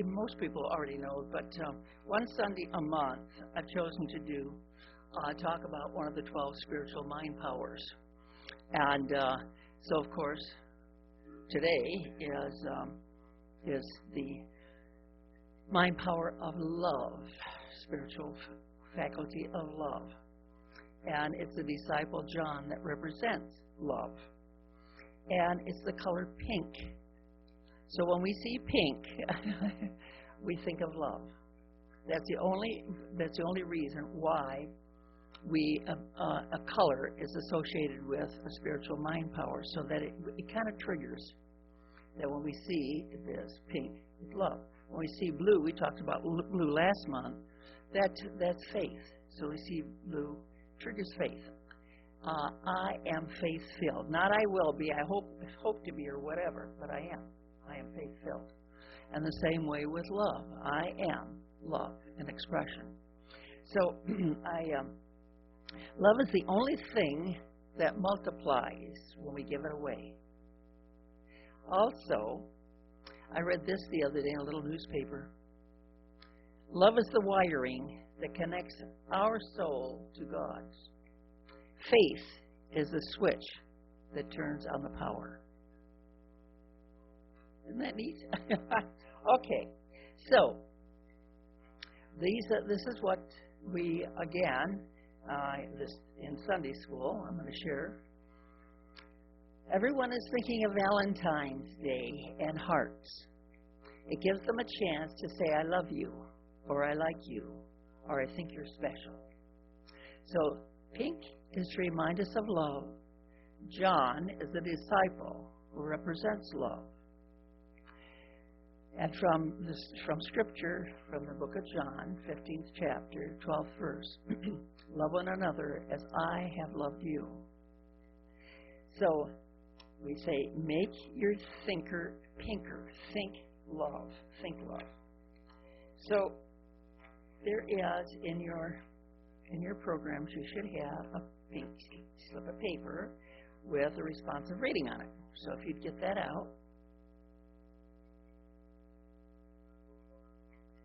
Most people already know, but one Sunday a month I've chosen to do talk about one of the 12 spiritual mind powers. And so, of course, today is the mind power of love, spiritual faculty of love. And it's the disciple John that represents love. And it's the color pink. So when we see pink, we think of love. That's the only reason why a color is associated with a spiritual mind power, so that it kind of triggers that when we see this pink, it's love. When we see blue, we talked about blue last month. That's faith. So we see blue triggers faith. I am faith-filled. Not I will be, I hope to be, or whatever, but I am. I am faith-filled. And the same way with love. I am love in expression. So love is the only thing that multiplies when we give it away. Also, I read this the other day in a little newspaper. Love is the wiring that connects our soul to God's. Faith is the switch that turns on the power. Isn't that neat? Okay, so this is what we, again, this in Sunday school, I'm going to share. Everyone is thinking of Valentine's Day and hearts. It gives them a chance to say, I love you, or I like you, or I think you're special. So pink is to remind us of love. John is the disciple who represents love. And from Scripture, from the book of John, 15th chapter, 12th verse, love one another as I have loved you. So we say, make your thinker pinker. Think love. Think love. So there is in your programs, you should have a pink slip of paper with a responsive reading on it. So if you'd get that out.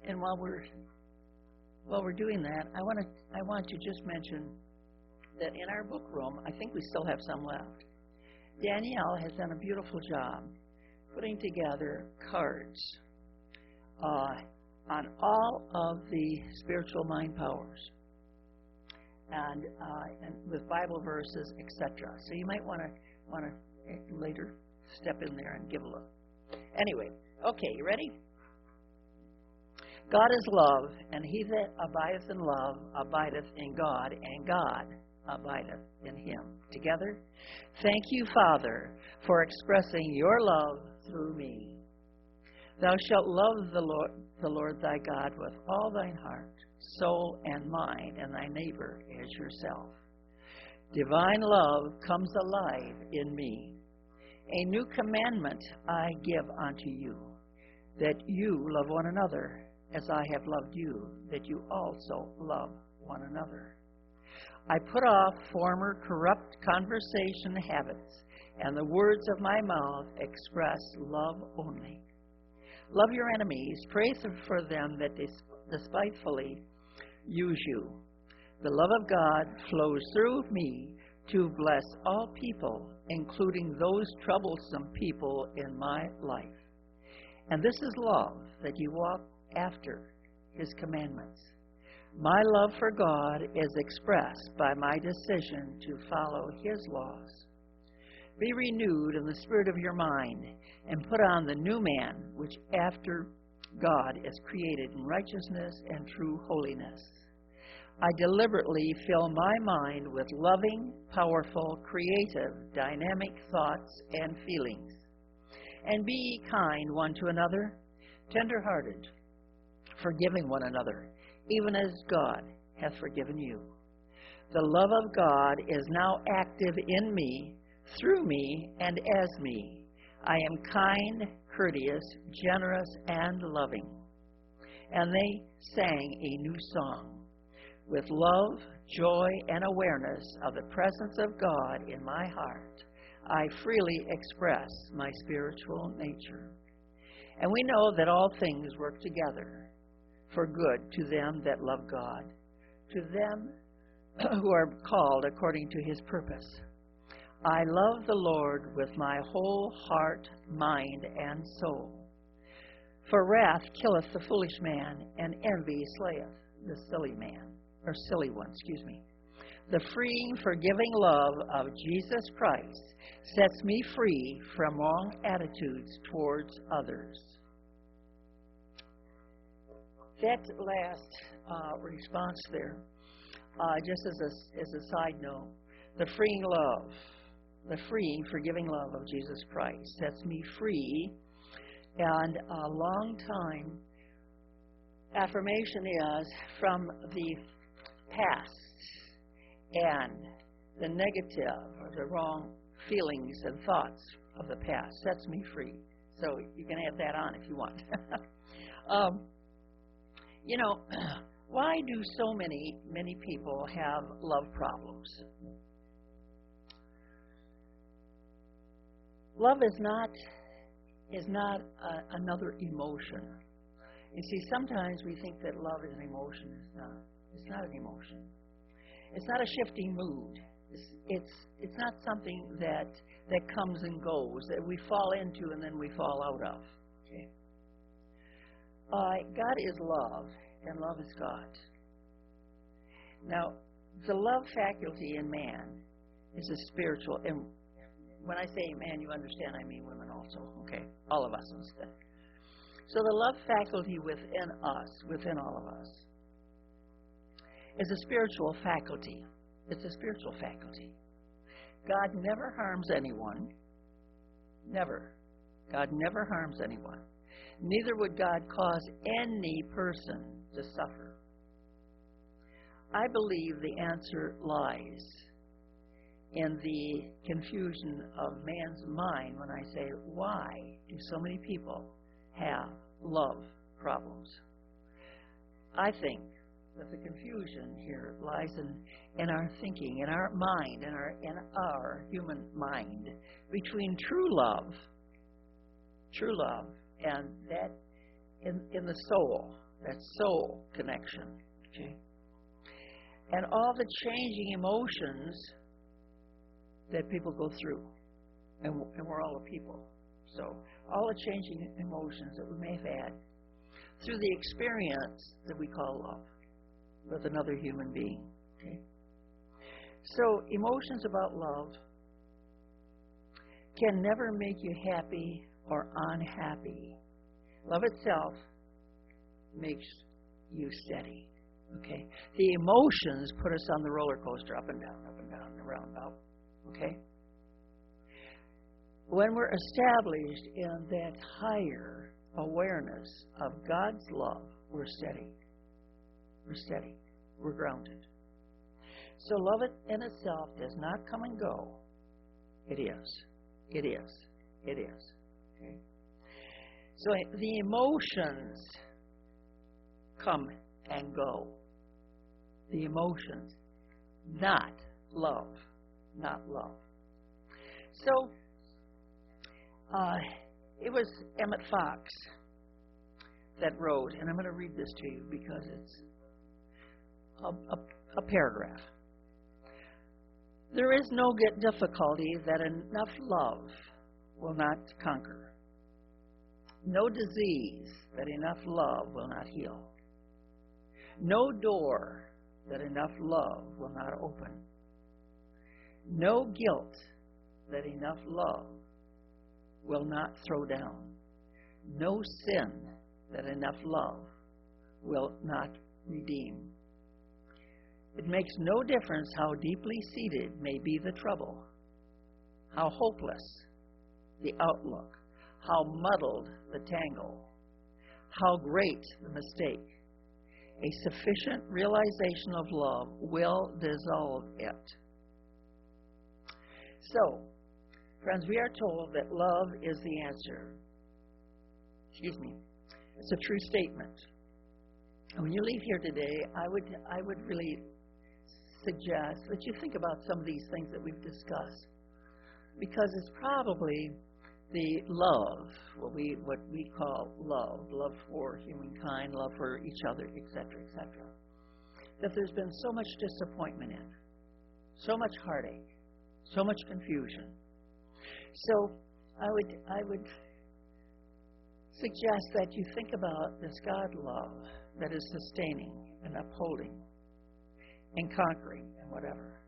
And while we're doing that, I want to just mention that in our book room, I think we still have some left. Danielle has done a beautiful job putting together cards on all of the spiritual mind powers, and with Bible verses, etc. So you might want to later step in there and give a look. Anyway, okay, you ready? God is love, and he that abideth in love abideth in God, and God abideth in him. Together, thank you, Father, for expressing your love through me. Thou shalt love the Lord thy God with all thine heart, soul, and mind, and thy neighbor as yourself. Divine love comes alive in me. A new commandment I give unto you, that you love one another as I have loved you, that you also love one another. I put off former corrupt conversation habits, and the words of my mouth express love only. Love your enemies, pray for them that despitefully use you. The love of God flows through me to bless all people, including those troublesome people in my life. And this is love, that you walk after his commandments. My love for God is expressed by my decision to follow his laws. Be renewed in the spirit of your mind, and put on the new man, which after God is created in righteousness and true holiness. I deliberately fill my mind with loving, powerful, creative, dynamic thoughts and feelings. And be ye kind one to another, tender-hearted, forgiving one another, even as God hath forgiven you. The love of God is now active in me, through me, and as me. I am kind, courteous, generous, and loving. And they sang a new song. With love, joy, and awareness of the presence of God in my heart, I freely express my spiritual nature. And we know that all things work together for good to them that love God, to them who are called according to his purpose. I love the Lord with my whole heart, mind, and soul. For wrath killeth the foolish man, and envy slayeth the silly man, or silly one, The freeing, forgiving love of Jesus Christ sets me free from wrong attitudes towards others. That last response there, just as a side note, the freeing, forgiving love of Jesus Christ sets me free. And a long time affirmation is from the past and the negative or the wrong feelings and thoughts of the past sets me free. So you can add that on if you want. Why do so many people have love problems? Love is not another emotion. You see, sometimes we think that love is an emotion. It's not an emotion. It's not a shifting mood. It's not something that comes and goes, that we fall into and then we fall out of. Okay? God is love, and love is God. Now, the love faculty in man is a spiritual. And when I say man, you understand I mean women also. Okay, all of us instead. So the love faculty within us, within all of us, is a spiritual faculty. It's a spiritual faculty. God never harms anyone. Never. God never harms anyone. Neither would God cause any person to suffer. I believe the answer lies in the confusion of man's mind when I say, why do so many people have love problems? I think that the confusion here lies in our thinking, in our mind, in our human mind, between true love, and that in the soul, that soul connection, okay? And all the changing emotions that people go through, and we're all a people. So all the changing emotions that we may have had through the experience that we call love with another human being. Okay? So emotions about love can never make you happy or unhappy. Love itself makes you steady. Okay? The emotions put us on the roller coaster, up and down, and around, up. Okay? When we're established in that higher awareness of God's love, we're steady. We're steady. We're grounded. So love it in itself does not come and go. It is. It is. It is. Okay? So the emotions come and go. The emotions, not love. Not love. So, it was Emmett Fox that wrote, and I'm going to read this to you because it's a paragraph. There is no difficulty that enough love will not conquer. No disease that enough love will not heal. No door that enough love will not open. No guilt that enough love will not throw down. No sin that enough love will not redeem. It makes no difference how deeply seated may be the trouble, how hopeless the outlook, how muddled the tangle, how great the mistake. A sufficient realization of love will dissolve it. So, friends, we are told that love is the answer. It's a true statement. And when you leave here today, I would really suggest that you think about some of these things that we've discussed, because it's probably the love, what we call love for humankind, love for each other, etc., that there's been so much disappointment in, so much heartache, so much confusion. So I would suggest that you think about this God love that is sustaining and upholding and conquering and whatever,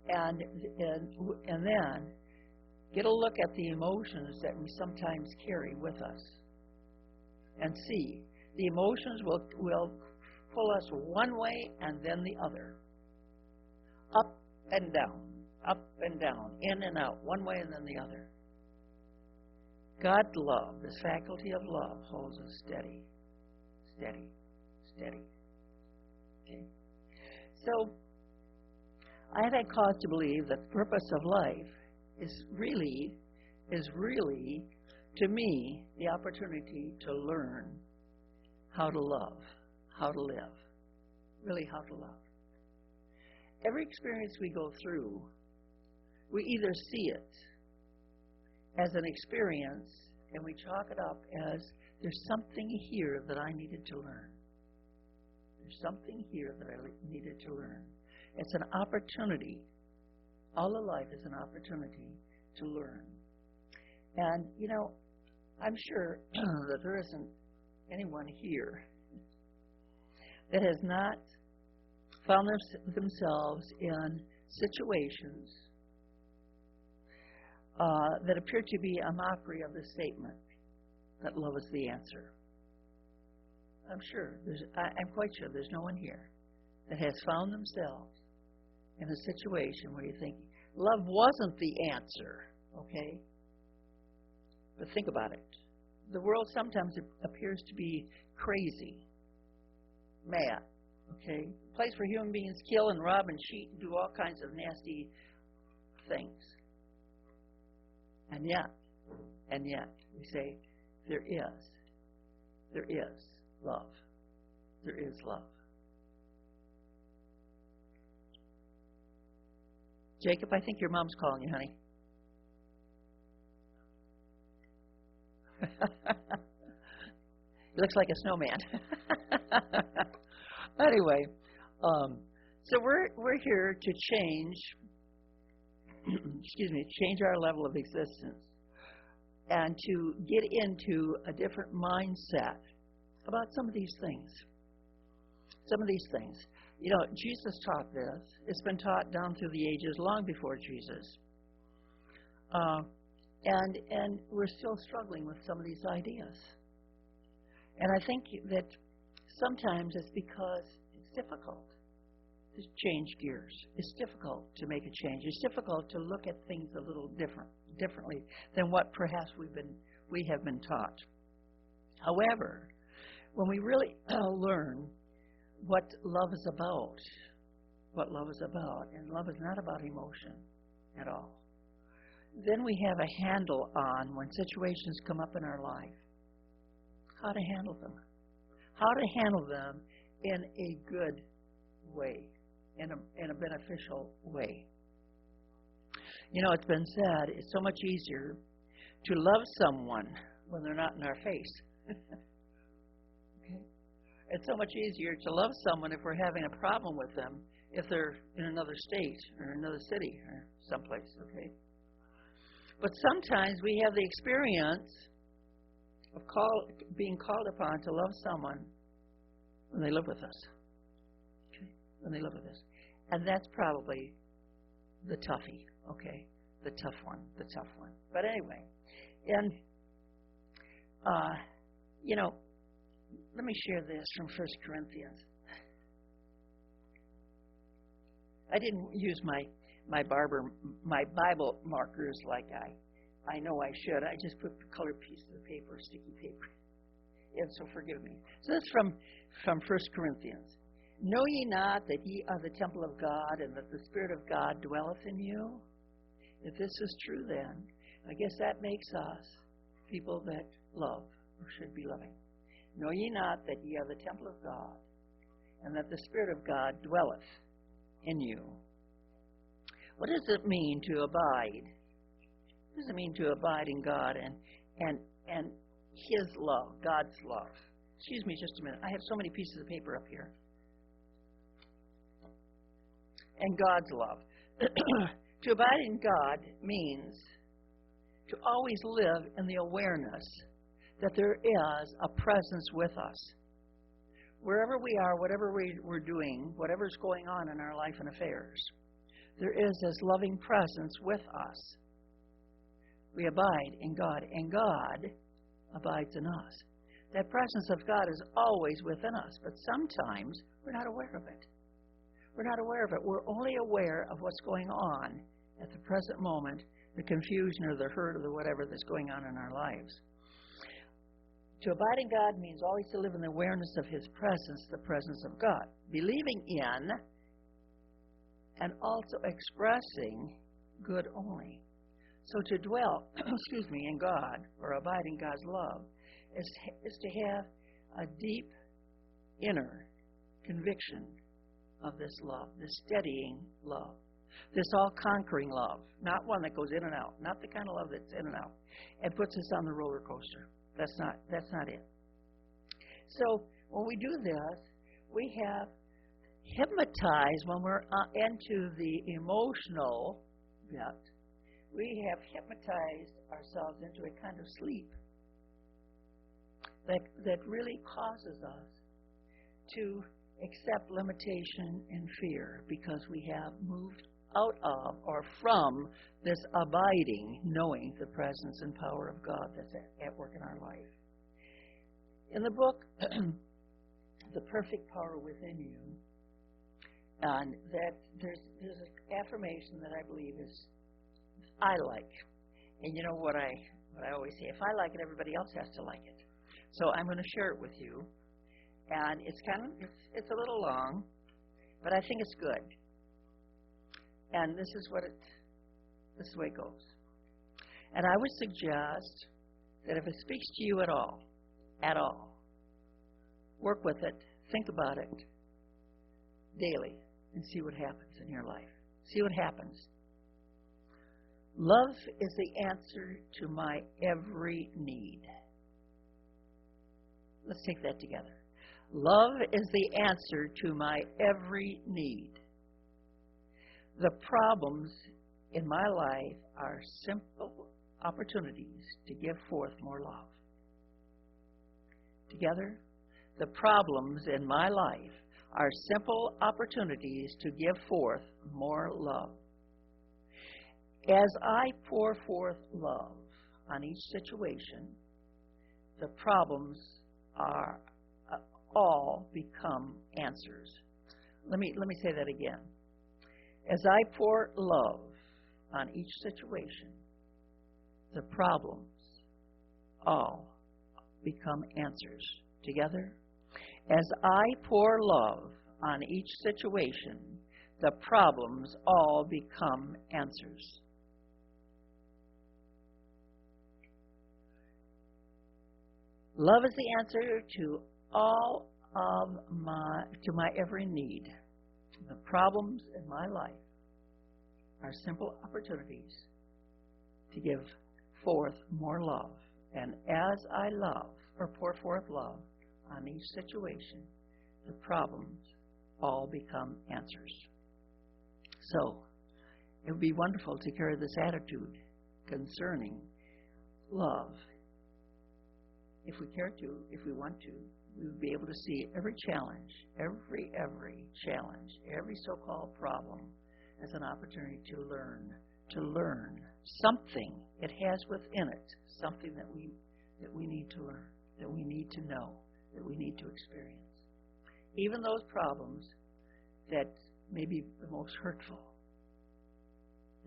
and then get a look at the emotions that we sometimes carry with us, and see the emotions will pull us one way and then the other, up and down, in and out, one way and then the other. God's love, this faculty of love, holds us steady. Okay? So, I have had cause to believe that the purpose of life is really, to me, the opportunity to learn how to love, how to live, really how to love. Every experience we go through, we either see it as an experience and we chalk it up as there's something here that I needed to learn. There's something here that I needed to learn. It's an opportunity. All of life is an opportunity to learn. And, I'm sure that there isn't anyone here that has not found themselves in situations that appear to be a mockery of the statement that love is the answer. I'm quite sure there's no one here that has found themselves in a situation where you think love wasn't the answer, okay? But think about it. The world sometimes appears to be crazy, mad, okay? A place where human beings kill and rob and cheat and do all kinds of nasty things. And yet, we say, there is love. There is love. Jacob, I think your mom's calling you, honey. He looks like a snowman. Anyway, so we're here to change our level of existence and to get into a different mindset about some of these things. Jesus taught this. It's been taught down through the ages long before Jesus. And we're still struggling with some of these ideas. And I think that sometimes it's because it's difficult to change gears. It's difficult to make a change. It's difficult to look at things a little differently than what perhaps we have been taught. However, when we really learn what love is about, and love is not about emotion at all, then we have a handle on when situations come up in our life, how to handle them in a good way, in a beneficial way. It's been said, it's so much easier to love someone when they're not in our face. Okay? It's so much easier to love someone if we're having a problem with them if they're in another state or another city or someplace, okay? But sometimes we have the experience of being called upon to love someone when they live with us. Okay? When they live with us. And that's probably the toughie, okay? The tough one. But anyway, and, let me share this from 1 Corinthians. I didn't use my Bible markers like I know I should. I just put colored pieces of paper, sticky paper. And so forgive me. So this is from 1 Corinthians. Know ye not that ye are the temple of God, and that the Spirit of God dwelleth in you? If this is true, then I guess that makes us people that love or should be loving. Know ye not that ye are the temple of God, and that the Spirit of God dwelleth in you? What does it mean to abide What does it mean to abide in God and His love, God's love? Excuse me just a minute. I have so many pieces of paper up here. And God's love. To abide in God means to always live in the awareness that there is a presence with us. Wherever we are, whatever we're doing, whatever's going on in our life and affairs, there is this loving presence with us. We abide in God, and God abides in us. That presence of God is always within us, but sometimes we're not aware of it. We're not aware of it. We're only aware of what's going on at the present moment, the confusion or the hurt or the whatever that's going on in our lives. To abide in God means always to live in the awareness of His presence, the presence of God. Believing in and also expressing good only. So to dwell, in God or abide in God's love is to have a deep inner conviction of this love, this steadying love, this all-conquering love, not one that goes in and out, not the kind of love that's in and out and puts us on the roller coaster. That's not it. So when we do this, we have hypnotized when we're into the emotional bit. We have hypnotized ourselves into a kind of sleep that really causes us to accept limitation and fear because we have moved out of or from this abiding, knowing the presence and power of God that's at work in our life. In the book, The Perfect Power Within You, and that there's an affirmation that I believe is I like. And you know what I always say, if I like it, everybody else has to like it. So I'm going to share it with you. And it's a little long, but I think it's good. And this is the way it goes. And I would suggest that if it speaks to you at all, work with it, think about it daily, and see what happens in your life. See what happens. Love is the answer to my every need. Let's take that together. Love is the answer to my every need. The problems in my life are simple opportunities to give forth more love. Together, the problems in my life are simple opportunities to give forth more love. As I pour forth love on each situation, the problems are all become answers. Let me say that again. As I pour love on each situation, the problems all become answers. Together? As I pour love on each situation, the problems all become answers. Love is the answer to all of my every need. The problems in my life are simple opportunities to give forth more love. And as I love or pour forth love on each situation, the problems all become answers. So, it would be wonderful to carry this attitude concerning love. If we care to, if we want to, we would be able to see every challenge, every challenge, every so-called problem as an opportunity to learn something it has within it, something that we need to learn, that we need to know, that we need to experience. Even those problems that may be the most hurtful,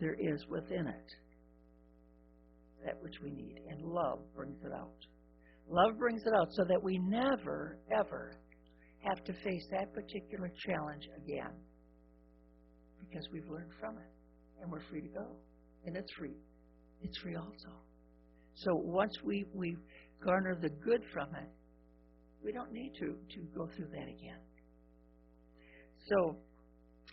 there is within it that which we need, and love brings it out. Love brings it out so that we never, ever have to face that particular challenge again, because we've learned from it, and we're free to go. And it's free. It's free also. So once we garner the good from it, we don't need to go through that again. So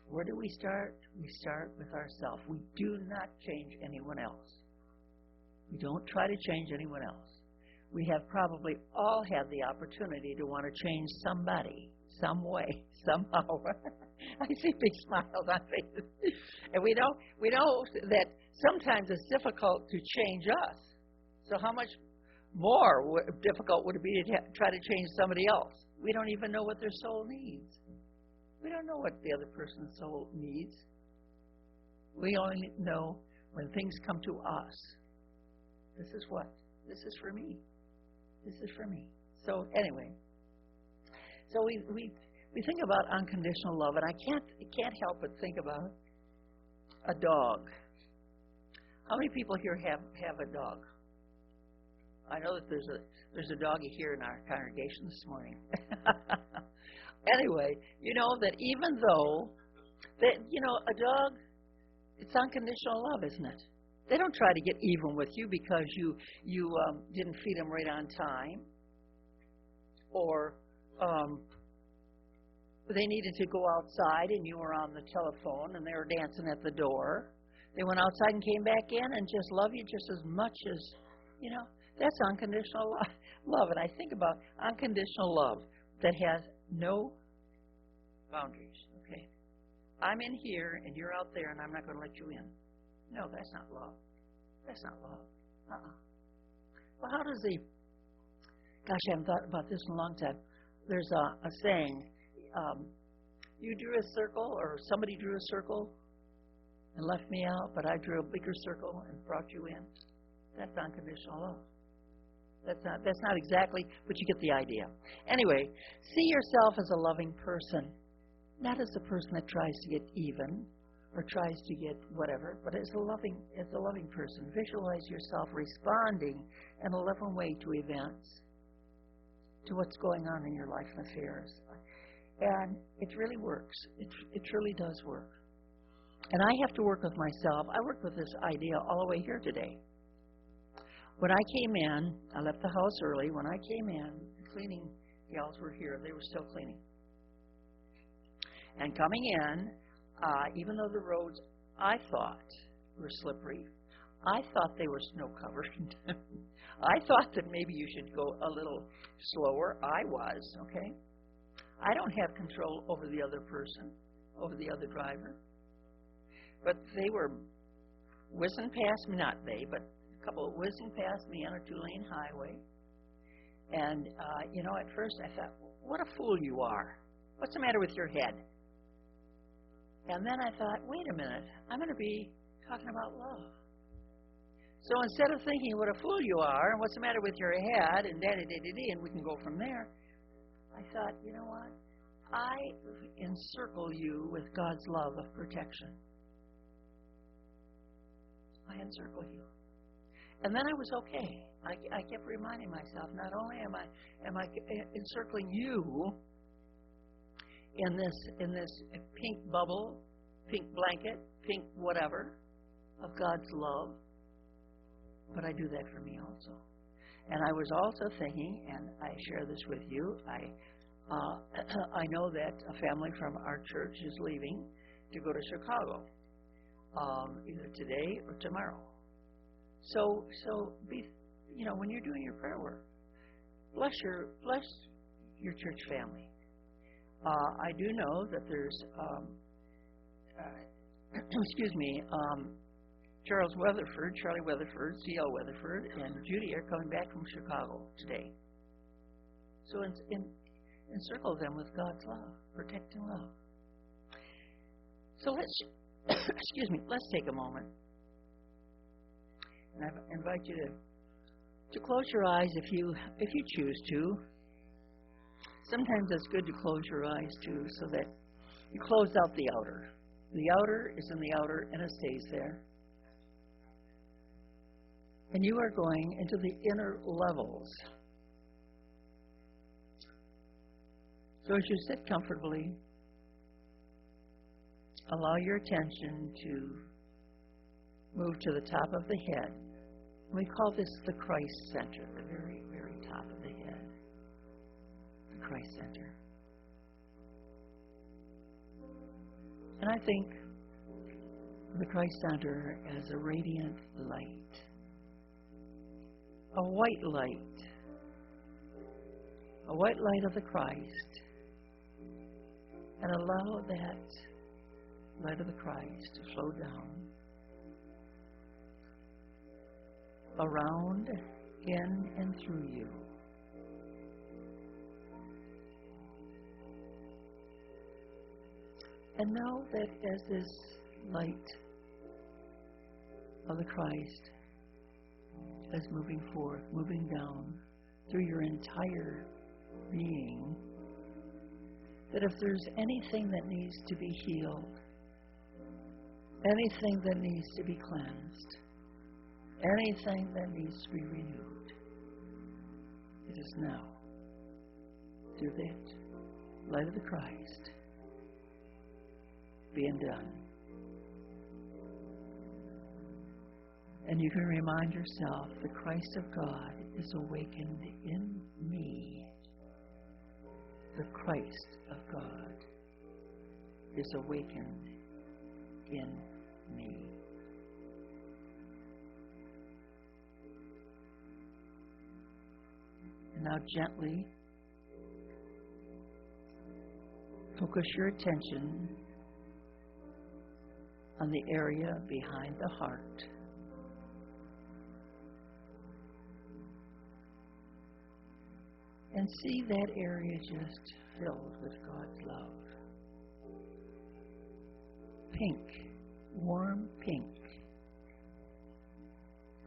where do we start? We start with ourselves. We do not change anyone else. We don't try to change anyone else. We have probably all had the opportunity to want to change somebody, some way, somehow. I see big smiles on faces. And we know that sometimes it's difficult to change us. So how much more difficult would it be to try to change somebody else? We don't even know what their soul needs. We don't know what the other person's soul needs. We only know when things come to us. This is what? This is for me. This is for me. So anyway, so we think about unconditional love, and I can't help but think about a dog. How many people here have a dog? I know that there's a doggy here in our congregation this morning. Anyway, you know that even though that a dog, it's unconditional love, isn't it? They don't try to get even with you because you didn't feed them right on time, or they needed to go outside and you were on the telephone and they were dancing at the door. They went outside and came back in and just love you just as much as, that's unconditional love. And I think about unconditional love that has no boundaries, okay? I'm in here and you're out there and I'm not going to let you in. No, that's not love. That's not love. Well, how does gosh, I haven't thought about this in a long time. There's a saying, you drew a circle, or somebody drew a circle and left me out, but I drew a bigger circle and brought you in. That's unconditional love. That's not exactly, but you get the idea. Anyway, see yourself as a loving person, not as a person that tries to get even or tries to get whatever, but as a loving person. Visualize yourself responding in a loving way to events, to what's going on in your life and affairs. And it really works. It truly does work. And I have to work with myself. I worked with this idea all the way here today. When I came in, I left the house early. When I came in, the cleaning gals were here. They were still cleaning. And coming in, even though the roads, I thought, were slippery, I thought they were snow-covered. I thought that maybe you should go a little slower. I was, okay? I don't have control over the other person, over the other driver. But they were whizzing past me, not they, but a couple of whizzing past me on a two-lane highway. And, at first I thought, what a fool you are. What's the matter with your head? And then I thought, wait a minute, I'm going to be talking about love. So instead of thinking what a fool you are and what's the matter with your head and da-da-da-da-da, and we can go from there, I thought, you know what? I encircle you with God's love of protection. I encircle you. And then I was okay. I kept reminding myself, not only am I encircling you in this pink bubble, pink blanket, pink whatever of God's love, but I do that for me also. And I was also thinking, and I share this with you, I know that a family from our church is leaving to go to Chicago, either today or tomorrow. So be, when you're doing your prayer work, bless your church family. I do know that there's, Charlie Weatherford, C.L. Weatherford, and Judy are coming back from Chicago today. So encircle them with God's love, protecting love. So let's take a moment. And I invite you to close your eyes if you choose to. Sometimes it's good to close your eyes too, so that you close out the outer. The outer is in the outer and it stays there. And you are going into the inner levels. So as you sit comfortably, allow your attention to move to the top of the head. We call this the Christ center, the very, very top of the head. The Christ center. And I think of the Christ center as a radiant light. a white light of the Christ, and allow that light of the Christ to flow down around, in, and through you. And know that as this light of the Christ is moving forth, moving down through your entire being, that if there's anything that needs to be healed, anything that needs to be cleansed, anything that needs to be renewed, it is now through that light of the Christ being done. And you can remind yourself, the Christ of God is awakened in me. The Christ of God is awakened in me. And now gently focus your attention on the area behind the heart. And see that area just filled with God's love. Pink, warm pink.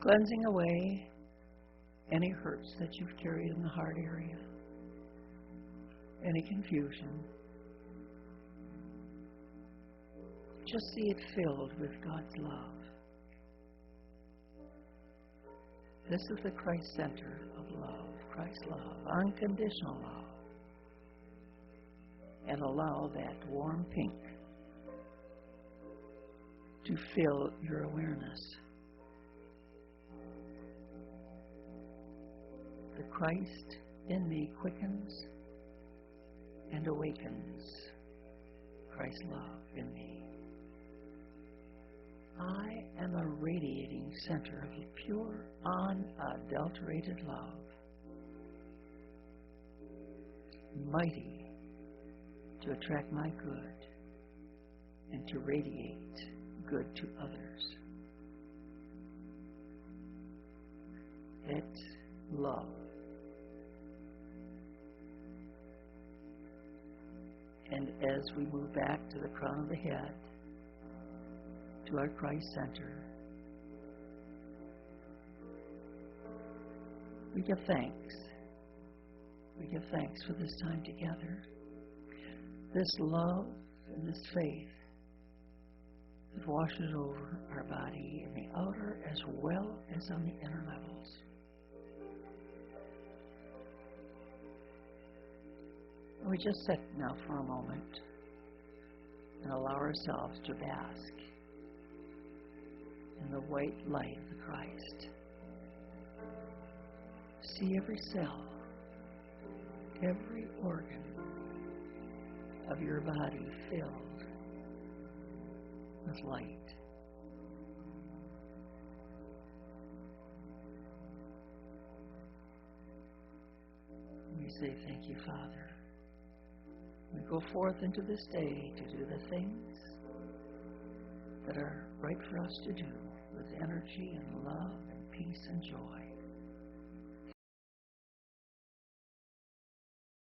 Cleansing away any hurts that you've carried in the heart area, any confusion. Just see it filled with God's love. This is the Christ center of love, Christ's love, unconditional love. And allow that warm pink to fill your awareness. The Christ in me quickens and awakens Christ's love in me. I am a radiating center of pure, unadulterated love, mighty to attract my good and to radiate good to others. It's love. And as we move back to the crown of the head, to our Christ center, we give thanks. We give thanks for this time together. This love and this faith that washes over our body in the outer as well as on the inner levels. And we just sit now for a moment and allow ourselves to bask in the white light of the Christ. See every cell, every organ of your body filled with light. We say, thank you, Father. We go forth into this day to do the things that are right for us to do with energy and love and peace and joy.